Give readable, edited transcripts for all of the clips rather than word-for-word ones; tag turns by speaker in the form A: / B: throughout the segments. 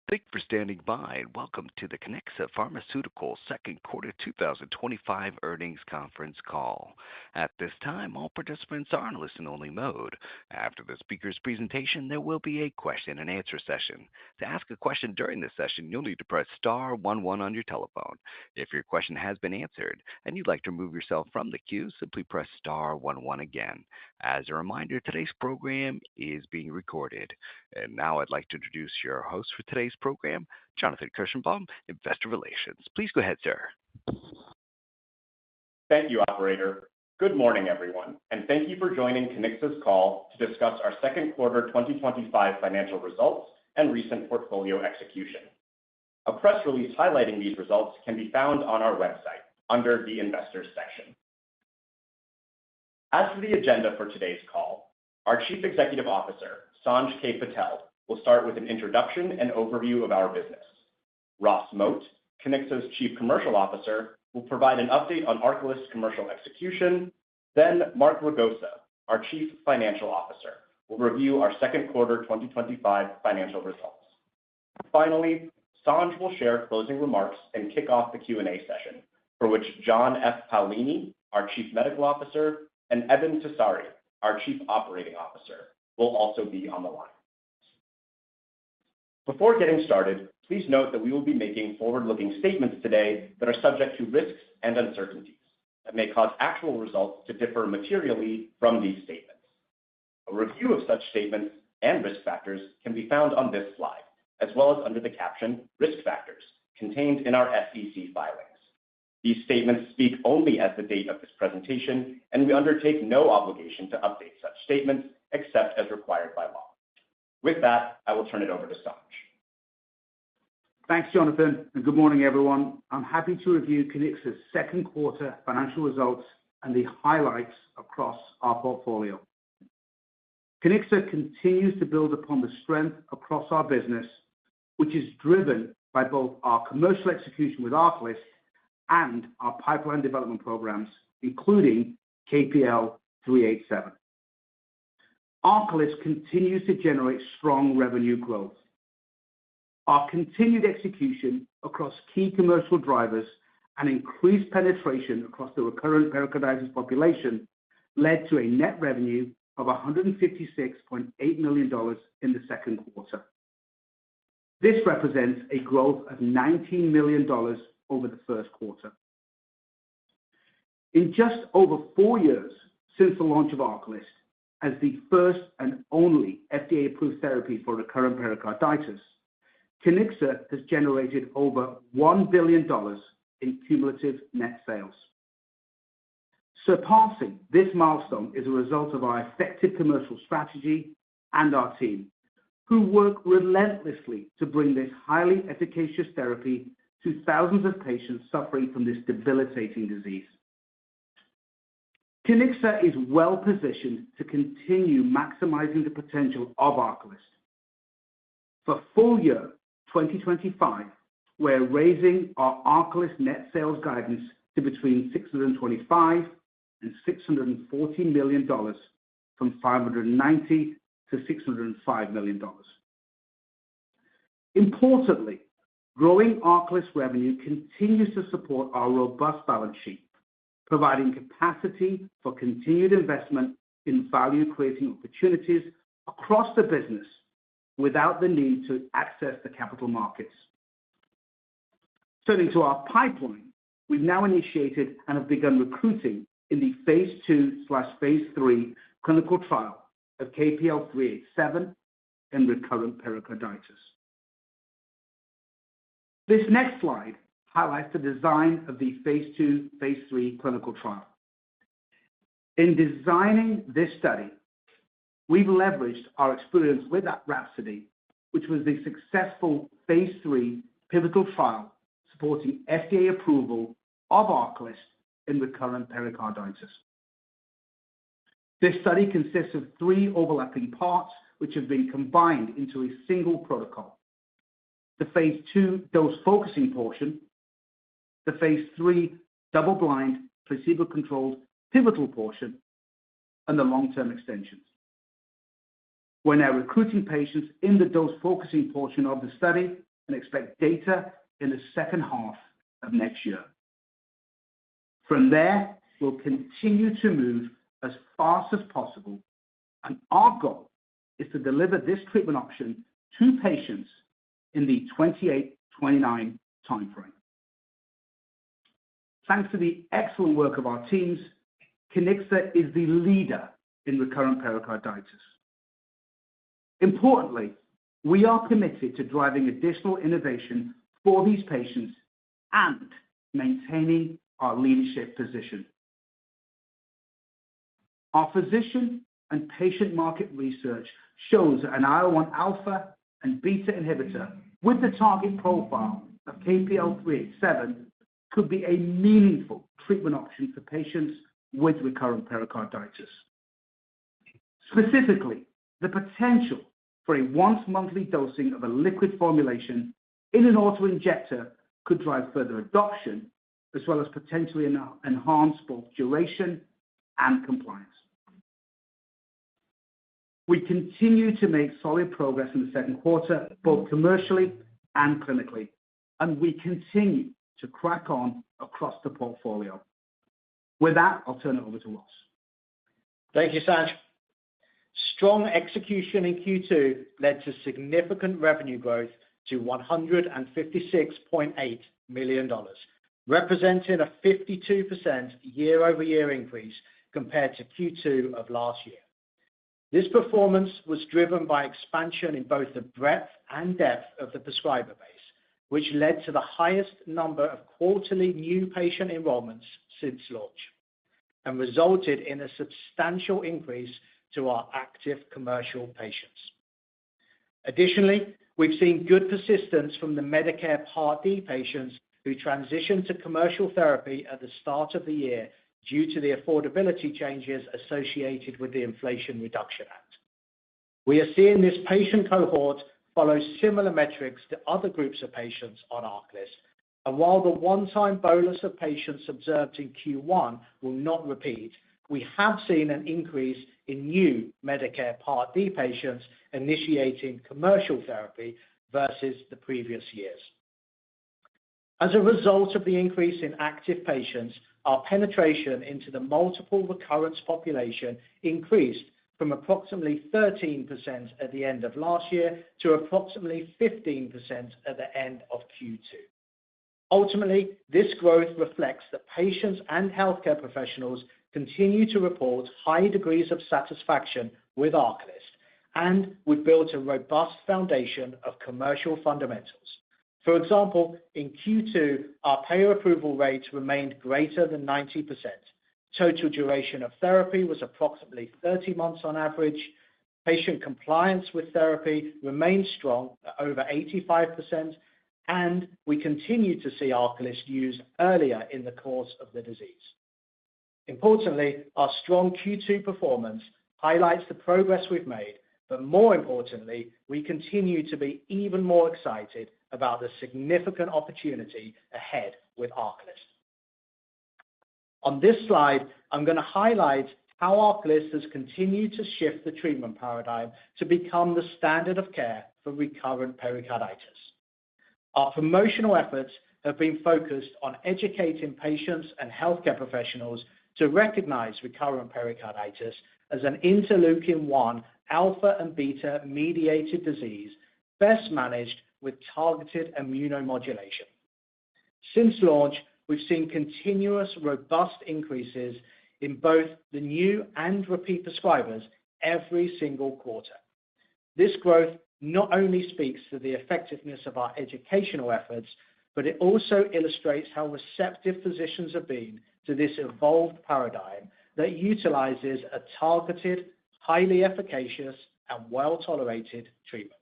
A: Thank you for standing by and welcome to the Kiniksa Pharmaceuticals second quarter 2025 earnings conference call. At this time, all participants are in listen-only mode. After the speaker's presentation, there will be a question-and-answer session. To ask a question during this session, you'll need to press star 11 on your telephone. If your question has been answered and you'd like to remove yourself from the queue, simply press star 11 again. As a reminder, today's program is being recorded. And now I'd like to introduce your host for today's program, Jonathan Kirschenbaum, Investor Relations. Please go ahead, sir.
B: Thank you, Operator. Good morning, everyone, and thank you for joining Kiniksa's call to discuss our second quarter 2025 financial results and recent portfolio execution. A press release highlighting these results can be found on our website under the Investors section. As for the agenda for today's call, our Chief Executive Officer, Sanj K. Patel, will start with an introduction and overview of our business. Ross Moat, Kiniksa's Chief Commercial Officer, will provide an update on ARCALYST commercial execution. Then Mark Ragosa, our Chief Financial Officer, will review our second quarter 2025 financial results. Finally, Sanj will share closing remarks and kick off the Q&A session, for which John F. Paolini, our Chief Medical Officer, and Eben Tessari, our Chief Operating Officer, will also be on the line. Before getting started, please note that we will be making forward-looking statements today that are subject to risks and uncertainties that may cause actual results to differ materially from these statements. A review of such statements and risk factors can be found on this slide, as well as under the caption Risk Factors contained in our SEC filings. These statements speak only as the date of this presentation, and we undertake no obligation to update such statements except as required by law. With that, I will turn it over to Sanj.
C: Thanks, Jonathan, and good morning, everyone. I'm happy to review Kiniksa's second quarter financial results and the highlights across our portfolio. Kiniksa continues to build upon the strength across our business, which is driven by both our commercial execution with ARCALYST and our pipeline development programs, including KPL-387. ARCALYST continues to generate strong revenue growth. Our continued execution across key commercial drivers and increased penetration across the recurrent pericarditis population led to a net revenue of $156.8 million in the second quarter. This represents a growth of $19 million over the first quarter. In just over 4 years since the launch of ARCALYST, as the first and only FDA-approved therapy for recurrent pericarditis, Kiniksa has generated over $1 billion in cumulative net sales. Surpassing this milestone is a result of our effective commercial strategy and our team, who work relentlessly to bring this highly efficacious therapy to thousands of patients suffering from this debilitating disease. Kiniksa is well positioned to continue maximizing the potential of ARCALYST. For full year 2025, we're raising our ARCALYST net sales guidance to between $625 and $640 million, from $590 to $605 million. Importantly, growing ARCALYST revenue continues to support our robust balance sheet, providing capacity for continued investment in value-creating opportunities across the business without the need to access the capital markets. Turning to our pipeline, we've now initiated and have begun recruiting in the phase 2/phase 3 clinical trial of KPL-387 in recurrent pericarditis. This next slide highlights the design of the phase 2/phase 3 clinical trial. In designing this study, we've leveraged our experience with RHAPSODY, which was the successful phase 3 pivotal trial supporting FDA approval of ARCALYST in recurrent pericarditis. This study consists of 3 overlapping parts, which have been combined into a single protocol: the phase 2 dose-focusing portion, the phase 3 double-blind, placebo-controlled pivotal portion, and the long-term extensions. We're now recruiting patients in the dose-focusing portion of the study and expect data in the second half of next year. From there, we'll continue to move as fast as possible, and our goal is to deliver this treatment option to patients in the 28-29 timeframe. Thanks to the excellent work of our teams, Kiniksa is the leader in recurrent pericarditis. Importantly, we are committed to driving additional innovation for these patients and maintaining our leadership position. Our physician and patient market research shows an IL-1 alpha and beta inhibitor with the target profile of KPL-387 could be a meaningful treatment option for patients with recurrent pericarditis. Specifically, the potential for a once-monthly dosing of a liquid formulation in an autoinjector could drive further adoption, as well as potentially enhance both duration and compliance. We continue to make solid progress in the second quarter, both commercially and clinically, and we continue to crack on across the portfolio. With that, I'll turn it over to Ross.
D: Thank you, Sanj. Strong execution in Q2 led to significant revenue growth to $156.8 million, representing a 52% year-over-year increase compared to Q2 of last year. This performance was driven by expansion in both the breadth and depth of the prescriber base, which led to the highest number of quarterly new patient enrollments since launch, and resulted in a substantial increase to our active commercial patients. Additionally, we've seen good persistence from the Medicare Part D patients who transitioned to commercial therapy at the start of the year due to the affordability changes associated with the Inflation Reduction Act. We are seeing this patient cohort follow similar metrics to other groups of patients on ARCALYST, and while the one-time bolus of patients observed in Q1 will not repeat, we have seen an increase in new Medicare Part D patients initiating commercial therapy versus the previous years. As a result of the increase in active patients, our penetration into the multiple recurrence population increased from approximately 13% at the end of last year to approximately 15% at the end of Q2. Ultimately, this growth reflects that patients and healthcare professionals continue to report high degrees of satisfaction with ARCALYST, and we've built a robust foundation of commercial fundamentals. For example, in Q2, our payer approval rate remained greater than 90%. Total duration of therapy was approximately 30 months on average. Patient compliance with therapy remained strong at over 85%, and we continue to see ARCALYST used earlier in the course of the disease. Importantly, our strong Q2 performance highlights the progress we've made, but more importantly, we continue to be even more excited about the significant opportunity ahead with ARCALYST. On this slide, I'm going to highlight how ARCALYST has continued to shift the treatment paradigm to become the standard of care for recurrent pericarditis. Our promotional efforts have been focused on educating patients and healthcare professionals to recognize recurrent pericarditis as an interleukin-1 alpha and beta mediated disease best managed with targeted immunomodulation. Since launch, we've seen continuous robust increases in both the new and repeat prescribers every single quarter. This growth not only speaks to the effectiveness of our educational efforts, but it also illustrates how receptive physicians have been to this evolved paradigm that utilizes a targeted, highly efficacious, and well-tolerated treatment.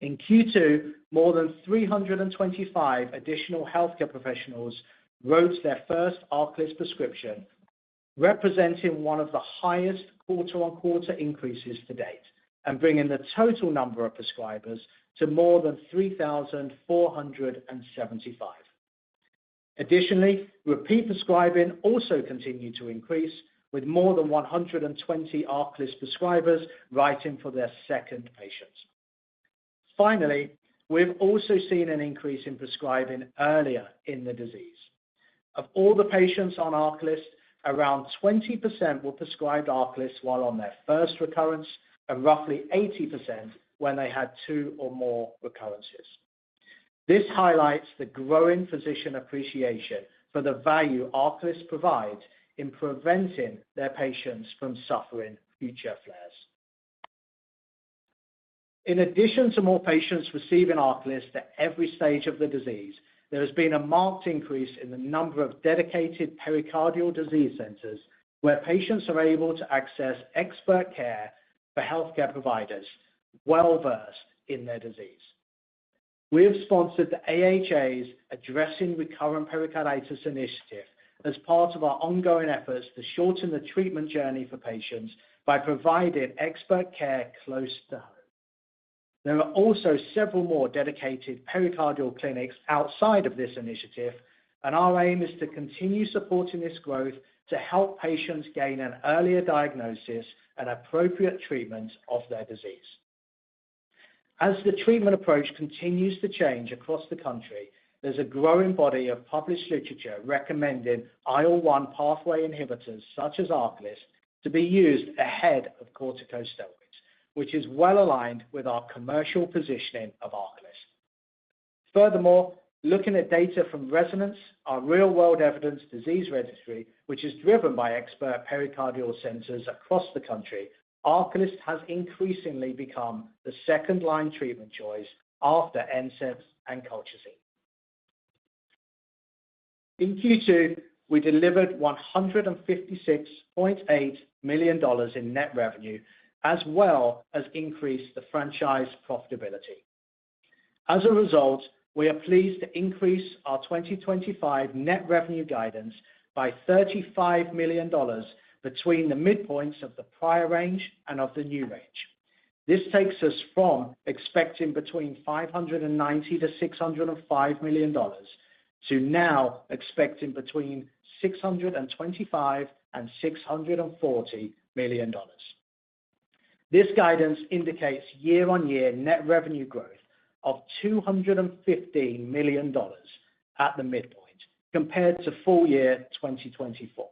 D: In Q2, more than 325 additional healthcare professionals wrote their first ARCALYST prescription, representing one of the highest quarter-on-quarter increases to date, and bringing the total number of prescribers to more than 3,475. Additionally, repeat prescribing also continued to increase, with more than 120 ARCALYST prescribers writing for their second patients. Finally, we've also seen an increase in prescribing earlier in the disease. Of all the patients on ARCALYST, around 20% were prescribed ARCALYST while on their first recurrence, and roughly 80% when they had 2 or more recurrences. This highlights the growing physician appreciation for the value ARCALYST provides in preventing their patients from suffering future flares. In addition to more patients receiving ARCALYST at every stage of the disease, there has been a marked increase in the number of dedicated pericardial disease centers where patients are able to access expert care for healthcare providers well-versed in their disease. We have sponsored the AHA's Addressing Recurrent Pericarditis initiative as part of our ongoing efforts to shorten the treatment journey for patients by providing expert care close to home. There are also several more dedicated pericardial clinics outside of this initiative, and our aim is to continue supporting this growth to help patients gain an earlier diagnosis and appropriate treatment of their disease. As the treatment approach continues to change across the country, there's a growing body of published literature recommending IL-1 pathway inhibitors such as ARCALYST to be used ahead of corticosteroids, which is well aligned with our commercial positioning of ARCALYST. Furthermore, looking at data from Resonance, our real-world evidence disease registry, which is driven by expert pericardial centers across the country, ARCALYST has increasingly become the second-line treatment choice after NSAIDs and colchicine. In Q2, we delivered $156.8 million in net revenue, as well as increased the franchise profitability. As a result, we are pleased to increase our 2025 net revenue guidance by $35 million between the midpoints of the prior range and of the new range. This takes us from expecting between $590 to $605 million to now expecting between $625 and $640 million. This guidance indicates year-on-year net revenue growth of $215 million at the midpoint compared to full year 2024.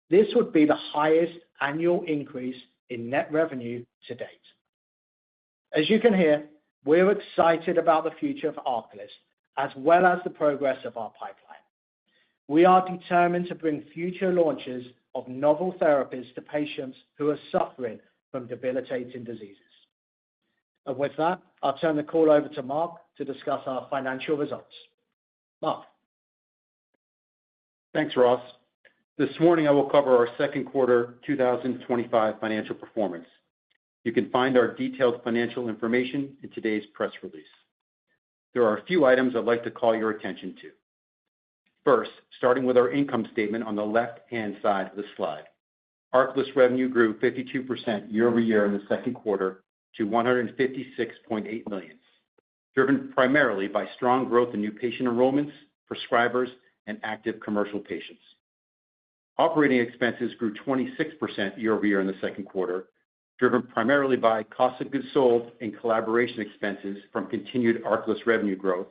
D: This would be the highest annual increase in net revenue to date. As you can hear, we're excited about the future of ARCALYST as well as the progress of our pipeline. We are determined to bring future launches of novel therapies to patients who are suffering from debilitating diseases. And with that, I'll turn the call over to Mark to discuss our financial results. Mark.
E: Thanks, Ross. This morning, I will cover our second quarter 2025 financial performance. You can find our detailed financial information in today's press release. There are a few items I'd like to call your attention to. First, starting with our income statement on the left-hand side of the slide. ARCALYST revenue grew 52% year-over-year in the second quarter to $156.8 million, driven primarily by strong growth in new patient enrollments, prescribers, and active commercial patients. Operating expenses grew 26% year-over-year in the second quarter, driven primarily by cost of goods sold and collaboration expenses from continued ARCALYST revenue growth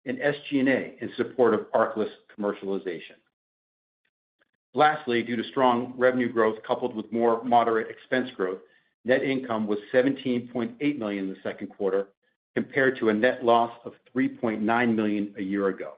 E: and SG&A in support of ARCALYST commercialization. Lastly, due to strong revenue growth coupled with more moderate expense growth, net income was $17.8 million in the second quarter compared to a net loss of $3.9 million a year ago.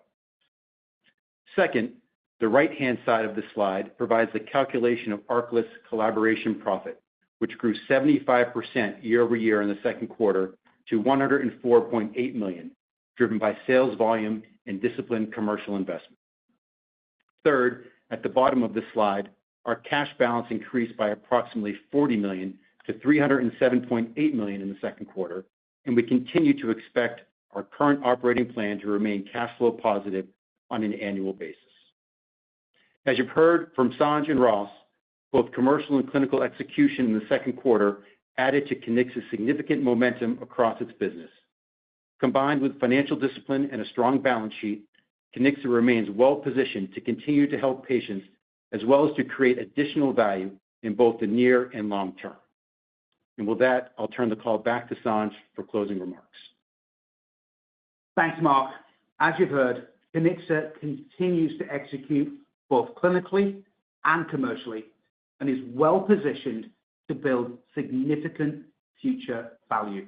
E: Second, the right-hand side of the slide provides the calculation of ARCALYST collaboration profit, which grew 75% year-over-year in the second quarter to $104.8 million, driven by sales volume and disciplined commercial investment. Third, at the bottom of the slide, our cash balance increased by approximately $40 million to $307.8 million in the second quarter, and we continue to expect our current operating plan to remain cash flow positive on an annual basis. As you've heard from Sanj and Ross, both commercial and clinical execution in the second quarter added to Kiniksa's significant momentum across its business. Combined with financial discipline and a strong balance sheet, Kiniksa remains well-positioned to continue to help patients as well as to create additional value in both the near and long term. And with that, I'll turn the call back to Sanj for closing remarks.
C: Thanks, Mark. As you've heard, Kiniksa continues to execute both clinically and commercially and is well positioned to build significant future value.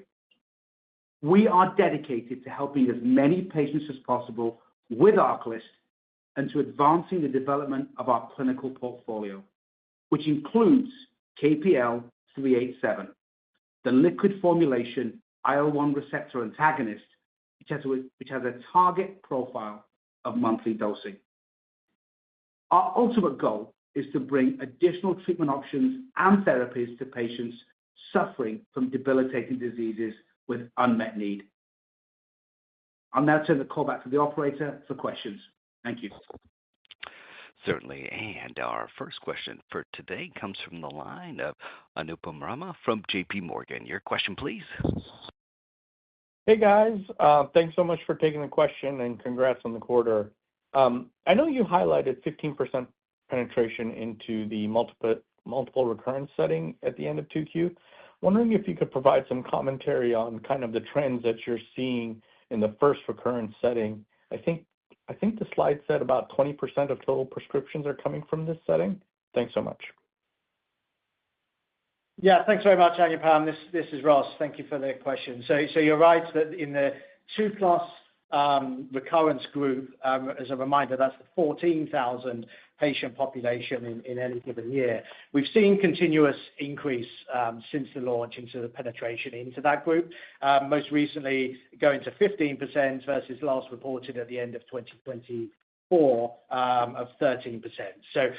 C: We are dedicated to helping as many patients as possible with ARCALYST and to advancing the development of our clinical portfolio, which includes KPL-387, the liquid formulation IL-1 receptor antagonist, which has a target profile of monthly dosing. Our ultimate goal is to bring additional treatment options and therapies to patients suffering from debilitating diseases with unmet need. I'll now turn the call back to the operator for questions. Thank you.
A: Certainly. And our first question for today comes from the line of Anupam Rama from JP Morgan. Your question, please.
F: Hey, guys. Thanks so much for taking the question and congrats on the quarter. I know you highlighted 15% penetration into the multiple recurrence setting at the end of 2Q. Wondering if you could provide some commentary on kind of the trends that you're seeing in the first recurrence setting. I think the slide said about 20% of total prescriptions are coming from this setting. Thanks so much.
D: Yeah, thanks very much, Anupam. This is Ross. Thank you for the question. So you're right that in the 2+ recurrence group, as a reminder, that's the 14,000 patient population in any given year. We've seen continuous increase since the launch into the penetration into that group, most recently going to 15% versus last reported at the end of 2024 of 13%. So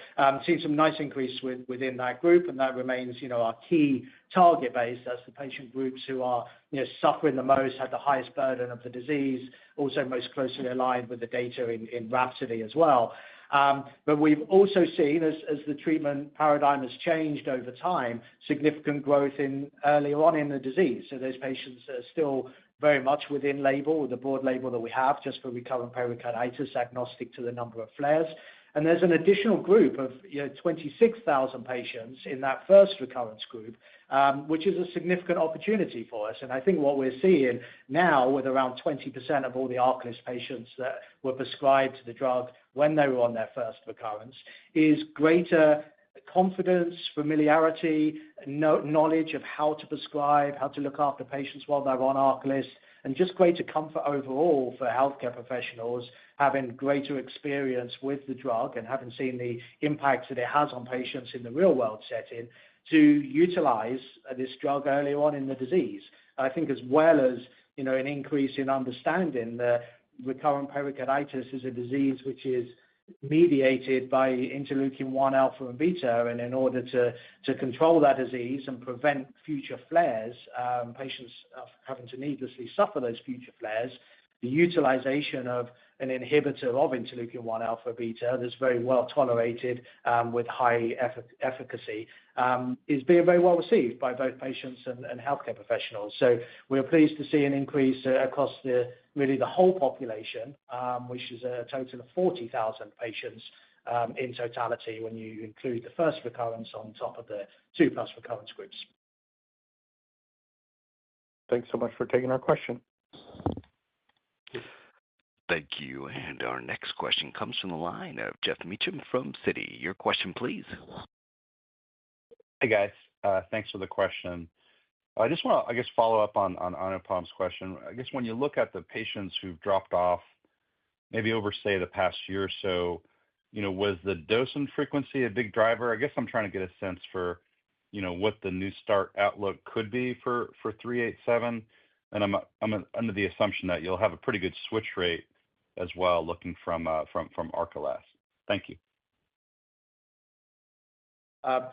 D: seeing some nice increase within that group, and that remains, our key target base. That's the patient groups who are, suffering the most, have the highest burden of the disease, also most closely aligned with the data in Rhapsody as well. But we've also seen, as the treatment paradigm has changed over time, significant growth earlier on in the disease. So those patients are still very much within label, the broad label that we have just for recurrent pericarditis, agnostic to the number of flares. And there's an additional group of 26,000 patients in that first recurrence group, which is a significant opportunity for us. And I think what we're seeing now, with around 20% of all the ARCALYST patients that were prescribed the drug when they were on their first recurrence, is greater confidence, familiarity, knowledge of how to prescribe, how to look after patients while they're on ARCALYST, and just greater comfort overall for healthcare professionals, having greater experience with the drug and having seen the impact that it has on patients in the real-world setting to utilize this drug earlier on in the disease. I think as well as, an increase in understanding that recurrent pericarditis is a disease which is mediated by interleukin-1 alpha and beta, and in order to control that disease and prevent future flares, patients having to needlessly suffer those future flares, the utilization of an inhibitor of interleukin-1 alpha beta that's very well tolerated with high efficacy is being very well received by both patients and healthcare professionals. So we're pleased to see an increase across the whole population, which is a total of 40,000 patients in totality when you include the first recurrence on top of the 2+ recurrence groups.
F: Thanks so much for taking our question.
A: Thank you. And our next question comes from the line of Jeff Meacham from Citi. Your question, please.
G: Hey, guys. Thanks for the question. I just want to, follow up on Anupam's question. When you look at the patients who've dropped off, maybe over, say, the past year or so, was the dosing frequency a big driver? I'm trying to get a sense for, what the new start outlook could be for 387. And I'm under the assumption that you'll have a pretty good switch rate as well, looking from ARCALYST. Thank you.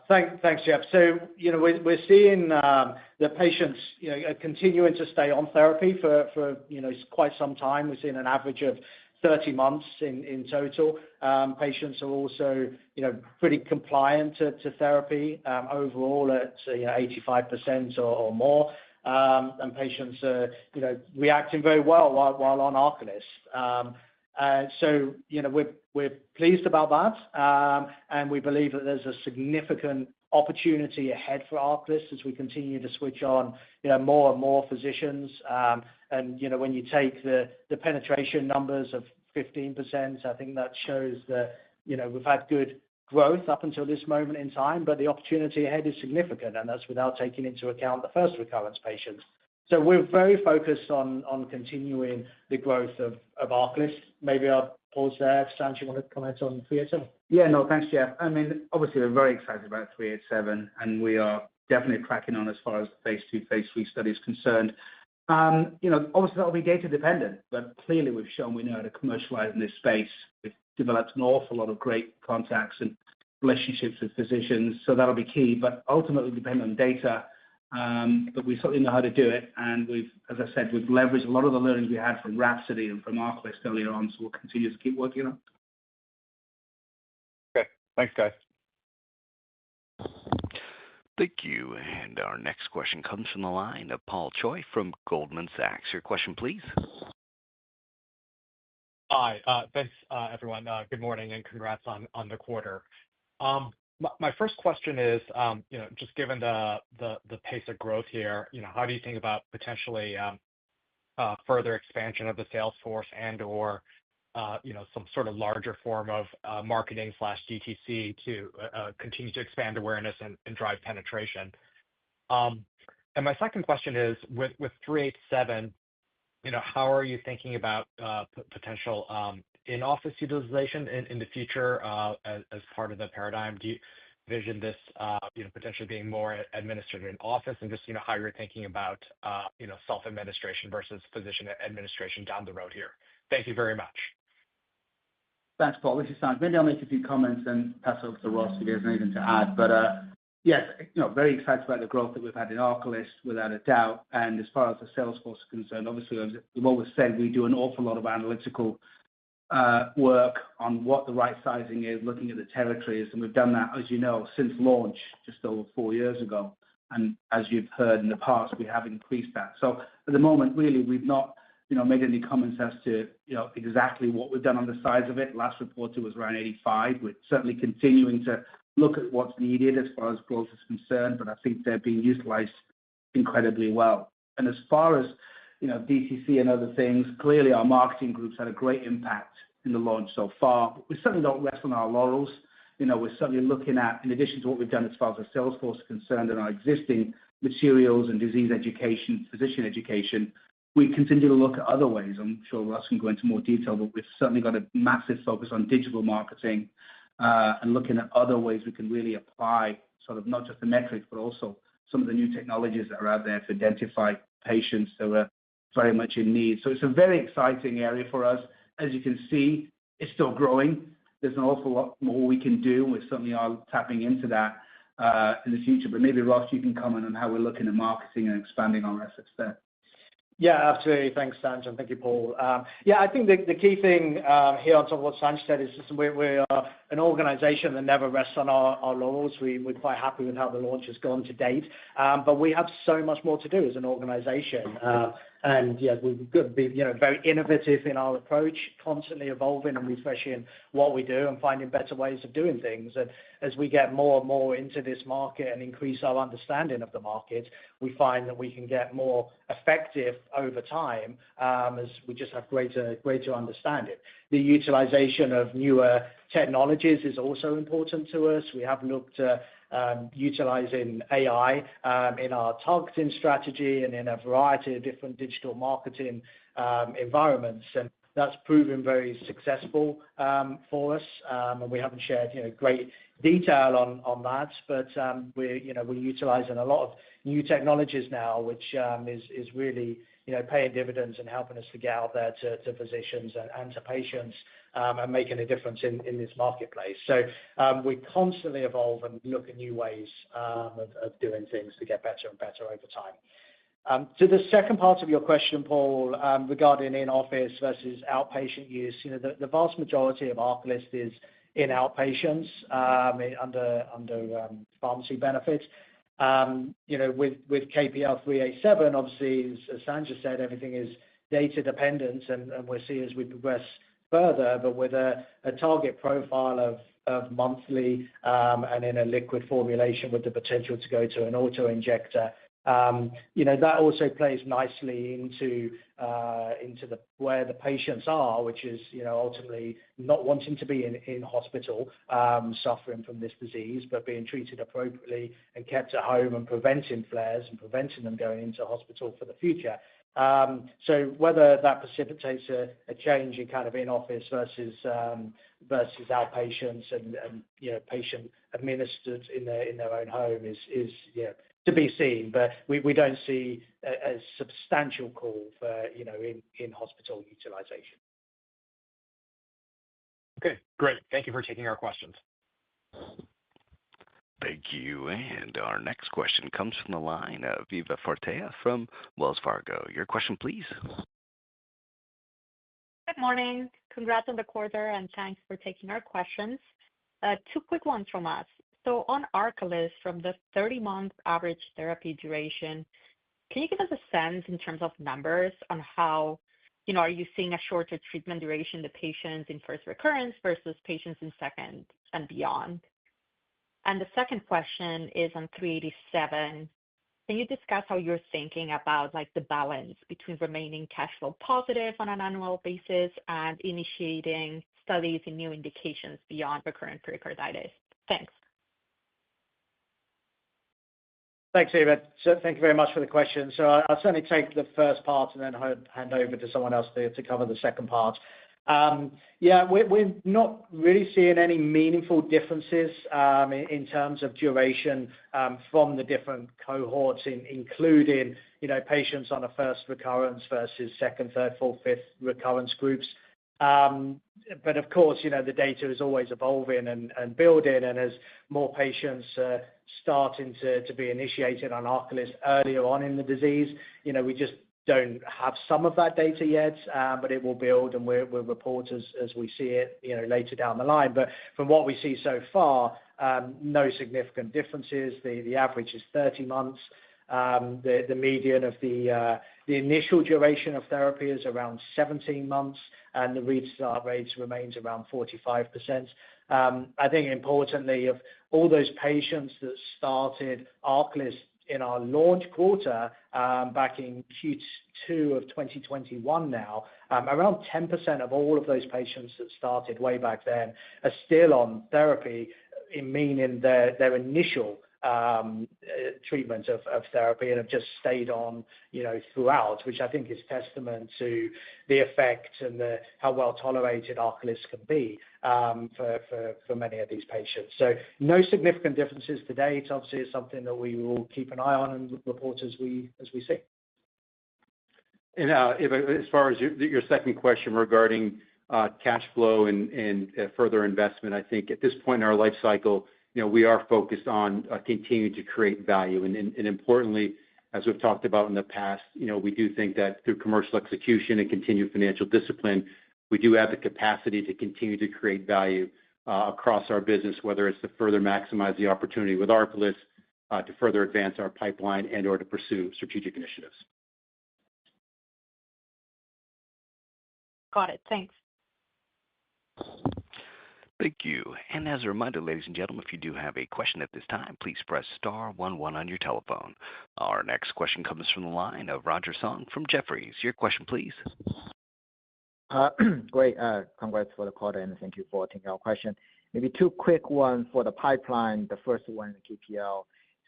D: Thanks, Jeff. So, we're seeing the patients, continuing to stay on therapy for quite some time. We're seeing an average of 30 months in total. Patients are also, pretty compliant to therapy overall at 85% or more. And patients are, reacting very well while on ARCALYST. So, we're pleased about that, and we believe that there's a significant opportunity ahead for ARCALYST as we continue to switch on, more and more physicians, And when you take the penetration numbers of 15%, I think that shows that we've had good growth up until this moment in time, but the opportunity ahead is significant, and that's without taking into account the first recurrence patients. So we're very focused on continuing the growth of ARCALYST. Maybe I'll pause there. Sanj, you want to comment on 387?
C: Yeah, no, thanks, Jeff. I mean, obviously, we're very excited about 387, and we are definitely cracking on as far as the phase 2, phase 3 study is concerned. Obviously, that'll be data dependent, but clearly we've shown we know how to commercialize in this space. We've developed an awful lot of great contacts and relationships with physicians, so that'll be key, but ultimately depend on data. But we certainly know how to do it, and as I said, we've leveraged a lot of the learnings we had from Rhapsody and from ARCALYST earlier on, so we'll continue to keep working on it.
G: Okay. Thanks, guys.
A: Thank you. And our next question comes from the line of Paul Choi from Goldman Sachs. Your question, please.
H: Hi. Thanks, everyone. Good morning and congrats on the quarter. My first question is, just given the pace of growth here, how do you think about potentially further expansion of the sales force and/or some sort of larger form of marketing/DTC to continue to expand awareness and drive penetration? And my second question is, with 387, how are you thinking about potential in-office utilization in the future as part of the paradigm? Do you envision this potentially being more administered in office, and just how you're thinking about self-administration versus physician administration down the road here? Thank you very much.
C: Thanks, Paul. This is Sanj. Maybe I'll make a few comments and pass over to Ross if he has anything to add. But yes, very excited about the growth that we've had in ARCALYST, without a doubt. And as far as the sales force is concerned, obviously, as we've always said, we do an awful lot of analytical work on what the right sizing is, looking at the territories. And we've done that, as you know, since launch just over 4 years ago. And as you've heard in the past, we have increased that. So at the moment, really, we've not made any comments as to exactly what we've done on the size of it. Last reported was around 85. We're certainly continuing to look at what's needed as far as growth is concerned, but I think they're being utilized incredibly well. And as far as DTC and other things, clearly our marketing groups had a great impact in the launch so far. But we certainly don't rest on our laurels. We're certainly looking at, in addition to what we've done as far as the sales force is concerned and our existing materials and disease education, physician education, we continue to look at other ways. I'm sure Ross can go into more detail, but we've certainly got a massive focus on digital marketing and looking at other ways we can really apply sort of not just the metrics, but also some of the new technologies that are out there to identify patients that are very much in need. So it's a very exciting area for us. As you can see, it's still growing. There's an awful lot more we can do. We certainly are tapping into that in the future. But maybe, Ross, you can comment on how we're looking at marketing and expanding our efforts there.
D: Yeah, absolutely. Thanks, Sanj, and thank you, Paul. I think the key thing here on top of what Sanj said is we're an organization that never rests on our laurels. We're quite happy with how the launch has gone to date, but we have so much more to do as an organization. And yeah, we've got to be very innovative in our approach, constantly evolving and refreshing what we do and finding better ways of doing things. And as we get more and more into this market and increase our understanding of the market, we find that we can get more effective over time as we just have greater understanding. The utilization of newer technologies is also important to us. We have looked at utilizing AI in our targeting strategy and in a variety of different digital marketing environments. And that's proven very successful for us. And we haven't shared great detail on that, but we're utilizing a lot of new technologies now, which is really paying dividends and helping us to get out there to physicians and to patients and making a difference in this marketplace. So we constantly evolve and look at new ways of doing things to get better and better over time. To the second part of your question, Paul, regarding in-office versus outpatient use, the vast majority of ARCALYST is in outpatients under pharmacy benefits. With KPL 387, obviously, as Sanj said, everything is data dependent, and we'll see as we progress further, but with a target profile of monthly and in a liquid formulation with the potential to go to an auto-injector, That also plays nicely into where the patients are, which is ultimately not wanting to be in hospital, suffering from this disease, but being treated appropriately and kept at home and preventing flares and preventing them going into hospital for the future. So whether that precipitates a change in kind of in-office versus outpatients and patient administered in their own home is to be seen, but we don't see a substantial call for in hospital utilization.
H: Okay, great. Thank you for taking our questions.
A: Thank you. And our next question comes from the line of Eva Fortea from Wells Fargo. Your question, please.
I: Good morning. Congrats on the quarter, and thanks for taking our questions. Two quick ones from us. So on ARCALYST, from the 30-month average therapy duration, can you give us a sense in terms of numbers on how, are you seeing a shorter treatment duration in the patients in first recurrence versus patients in second and beyond? And the second question is on 387. Can you discuss how you're thinking about the balance between remaining cash flow positive on an annual basis and initiating studies in new indications beyond recurrent pericarditis? Thanks.
D: Thanks, Eva. So thank you very much for the question. So I'll certainly take the first part and then hand over to someone else to cover the second part. We're not really seeing any meaningful differences in terms of duration from the different cohorts, including patients on a first recurrence versus second, third, fourth, fifth recurrence groups. But of course, the data is always evolving and building, and as more patients starting to be initiated on ARCALYST earlier on in the disease, we just don't have some of that data yet, but it will build, and we'll report as we see it later down the line. But from what we see so far, no significant differences. The average is 30 months. The median of the initial duration of therapy is around 17 months, and the restart rates remains around 45%. I think importantly, of all those patients that started ARCALYST in our launch quarter back in Q2 of 2021 now, around 10% of all of those patients that started way back then are still on therapy, meaning their initial treatment of therapy and have just stayed on throughout, which I think is testament to the effect and how well tolerated ARCALYST can be for many of these patients. So no significant differences to date. Obviously, it's something that we will keep an eye on and report as we see.
E: And as far as your second question regarding cash flow and further investment, I think at this point in our life cycle, we are focused on continuing to create value. And importantly, as we've talked about in the past, we do think that through commercial execution and continued financial discipline, we do have the capacity to continue to create value across our business, whether it's to further maximize the opportunity with ARCALYST, to further advance our pipeline, and/or to pursue strategic initiatives.
I: Got it. Thanks.
A: Thank you. And as a reminder, ladies and gentlemen, if you do have a question at this time, please press star 11 on your telephone. Our next question comes from the line of Roger Song from Jefferies. Your question, please.
J: Great. Congrats for the quarter, and thank you for taking our question. Maybe two quick ones for the pipeline. The first one, KPL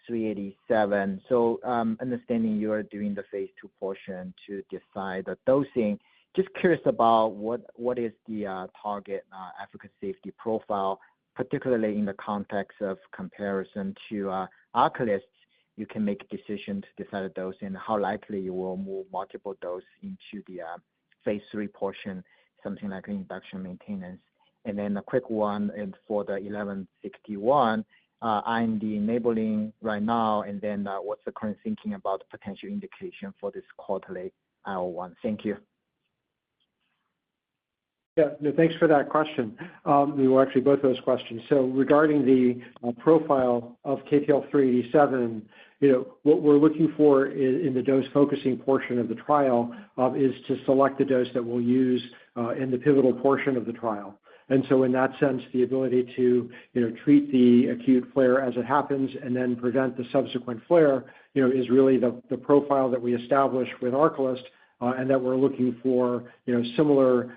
J: 387. So understanding you are doing the phase 2 portion to decide the dosing, just curious about what is the target efficacy safety profile, particularly in the context of comparison to ARCALYST. You can make a decision to decide a dose and how likely you will move multiple doses into the phase 3 portion, something like induction maintenance. And then a quick one for the 1161, IND enabling right now, and then what's the current thinking about the potential indication for this quarterly IL-1? Thank you.
K: Yeah, no, thanks for that question. Well, actually, both of those questions. So regarding the profile of KPL 387, what we're looking for in the dose-focusing portion of the trial is to select the dose that we'll use in the pivotal portion of the trial. And so in that sense, the ability to treat the acute flare as it happens and then prevent the subsequent flare is really the profile that we established with ARCALYST, and that we're looking for, similar,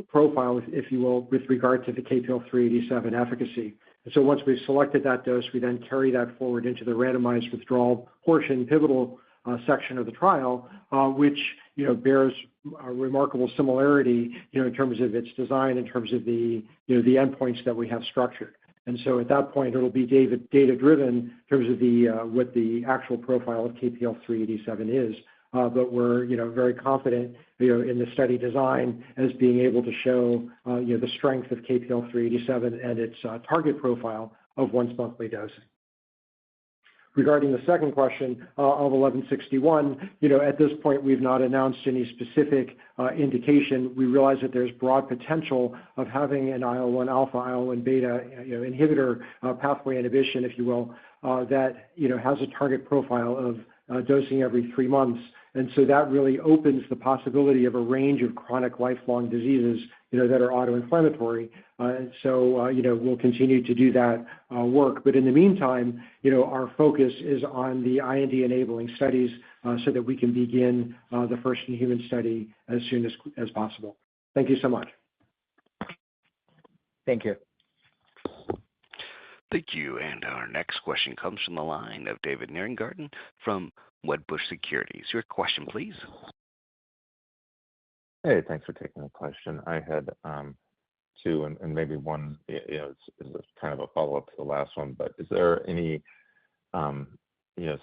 K: profile, if you will, with regard to the KPL-387 efficacy. And so once we've selected that dose, we then carry that forward into the randomized withdrawal portion, pivotal section of the trial, which, bears a remarkable similarity, in terms of its design, in terms of the endpoints that we have structured. And so at that point, it'll be data-driven in terms of what the actual profile of KPL-387 is. But we're, very confident, in the study design as being able to show, the strength of KPL-387 and its target profile of once-monthly dosing. Regarding the second question of 1161, at this point, we've not announced any specific indication. We realize that there's broad potential of having an IL-1 alpha, IL-1 beta, inhibitor pathway inhibition, if you will, that, has a target profile of dosing every 3 months. And so that really opens the possibility of a range of chronic lifelong diseases, that are autoinflammatory. So, we'll continue to do that work. But in the meantime, our focus is on the IND-enabling studies so that we can begin the first-in-human study as soon as possible. Thank you so much.
J: Thank you.
A: Thank you. And our next question comes from the line of David Nierengarten from Wedbush Securities. Your question, please.
L: Hey, thanks for taking the question. I had two, and maybe one, is kind of a follow-up to the last one. But is there any,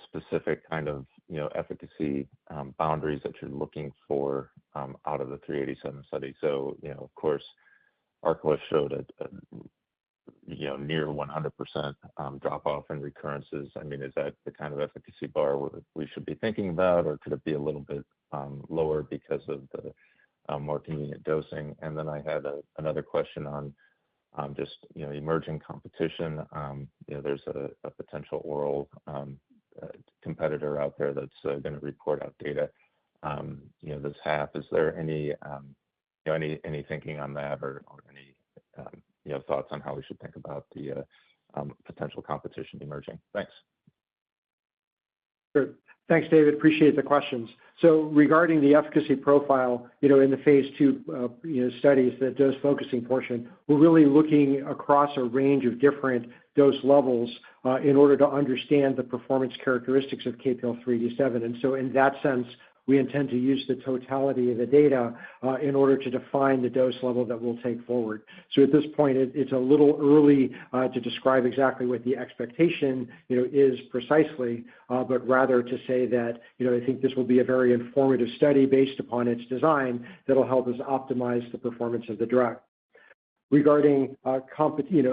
L: specific kind of, efficacy boundaries that you're looking for out of the 387 study? So, of course, ARCALYST showed a near 100% drop off in recurrences. I mean, is that the kind of efficacy bar we should be thinking about, or could it be a little bit lower because of the more convenient dosing? And then I had another question on just emerging competition. There's a potential oral competitor out there that's going to report out data this half. Is there any any thinking on that, or any thoughts on how we should think about the potential competition emerging? Thanks.
K: Sure. Thanks, David. Appreciate the questions. So regarding the efficacy profile, in the phase 2, studies, the dose-focusing portion, we're really looking across a range of different dose levels in order to understand the performance characteristics of KPL-387. And so in that sense, we intend to use the totality of the data in order to define the dose level that we'll take forward. So at this point, it's a little early to describe exactly what the expectation, is precisely, but rather to say that, I think this will be a very informative study based upon its design that'll help us optimize the performance of the drug. Regarding competition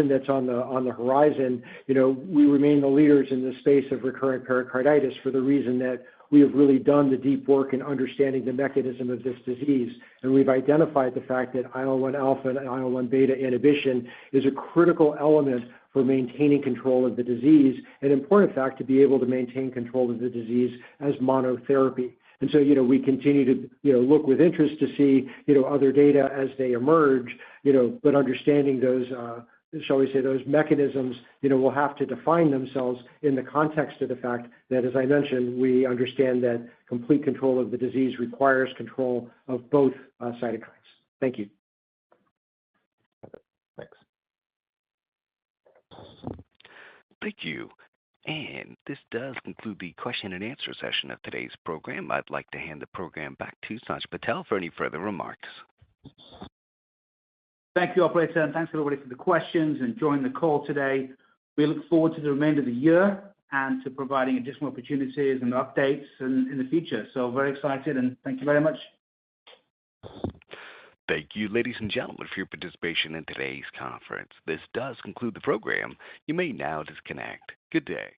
K: that's on the horizon, we remain the leaders in the space of recurrent pericarditis for the reason that we have really done the deep work in understanding the mechanism of this disease. And we've identified the fact that IL-1 alpha and IL-1 beta inhibition is a critical element for maintaining control of the disease, an important fact to be able to maintain control of the disease as monotherapy. And so, we continue to, look with interest to see, other data as they emerge, but understanding those, shall we say, those mechanisms, will have to define themselves in the context of the fact that, as I mentioned, we understand that complete control of the disease requires control of both cytokines. Thank you.
L: Thanks.
A: Thank you. And this does conclude the question and answer session of today's program. I'd like to hand the program back to Sanj Patel for any further remarks.
C: Thank you, operator, and thanks everybody for the questions and joining the call today. We look forward to the remainder of the year and to providing additional opportunities and updates in the future. So very excited, and thank you very much.
A: Thank you, ladies and gentlemen, for your participation in today's conference. This does conclude the program. You may now disconnect. Good day.